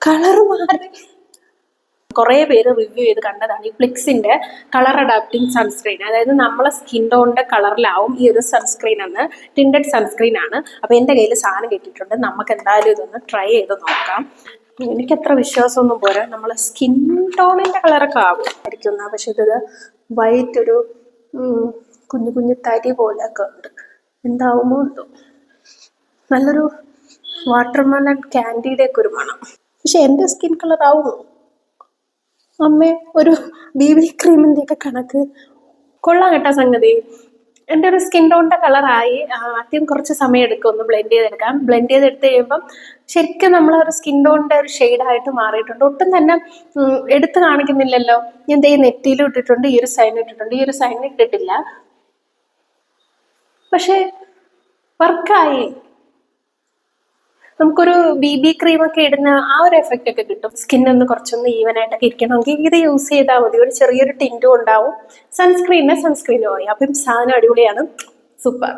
Colour മാറി. കുറേ പേര് റിവ്യൂ ചെയ്ത് കണ്ടതാണ് ഈ ഫ്ലിക്സിന്റെ കളർ അഡാപ്റ്റിംഗ് സൺസ്ക്രീൻ. അതായത് നമ്മളെ സ്കിൻ ടോണിന്റെ കളറിലാവും ഈ ഒരു സൺസ്ക്രീൻ എന്ന്. ടിൻഡഡ് സൺസ്ക്രീൻ ആണ്. അപ്പോൾ എൻ്റെ കയ്യിൽ സാധനം കിട്ടിയിട്ടുണ്ട്. നമുക്ക് എന്തായാലും ഇതൊന്ന് ട്രൈ ചെയ്ത് നോക്കാം. എനിക്കത്ര വിശ്വാസമൊന്നും പോരാ, നമ്മളെ സ്കിൻ ടോണിന്റെ കളറൊക്കെ ആയിരിക്കുന്ന. പക്ഷെ ഇത് വൈറ്റ് ഒരു കുഞ്ഞു കുഞ്ഞു തരി പോലെയൊക്കെ ഉണ്ട്. എന്താവുമോ എന്തോ. നല്ലൊരു വാട്ടർമെലൺ ക്യാൻഡിയുടെ ഒക്കെ ഒരു മണം. പക്ഷെ എൻ്റെ സ്കിൻ കളർ ആവുമോ അമ്മേ? ഒരു BB ക്രീമിൻ്റെ ഒക്കെ കണക്ക്. കൊള്ളാം കേട്ടോ സംഗതി. എൻ്റെ ഒരു സ്കിൻ ടോണിൻ്റെ കളറായി. ആദ്യം കുറച്ച് സമയം എടുക്കും ഒന്ന് ബ്ലെൻഡ് ചെയ്തെടുക്കാം. ബ്ലെൻഡ് ചെയ്തെടുത്ത് കഴിയുമ്പം ശരിക്കും നമ്മളൊരു സ്കിൻ ടോണിൻ്റെ ഒരു ഷെയ്ഡായിട്ട് മാറിയിട്ടുണ്ട്. ഒട്ടും തന്നെ എടുത്ത് കാണിക്കുന്നില്ലല്ലോ. ഞാൻ ദേ നെറ്റിയിലും ഇട്ടിട്ടുണ്ട്, ഈ ഒരു സൈഡിൽ ഇട്ടിട്ടുണ്ട്, ഈ ഒരു സൈഡിൽ ഇട്ടിട്ടില്ല. പക്ഷെ വർക്കായി. നമുക്കൊരു BB ക്രീമൊക്കെ ഇടുന്ന ആ ഒരു എഫക്റ്റ് ഒക്കെ കിട്ടും. സ്കിന്നൊന്ന് കുറച്ചൊന്ന് ഈവനായിട്ടൊക്കെ ഇരിക്കണമെങ്കിൽ ഇത് യൂസ് ചെയ്താൽ മതി. ഒരു ചെറിയൊരു ടിൻറ്റും ഉണ്ടാവും. സൺസ്ക്രീനും ആയി. അപ്പം സാധനം അടിപൊളിയാണ്. സൂപ്പർ.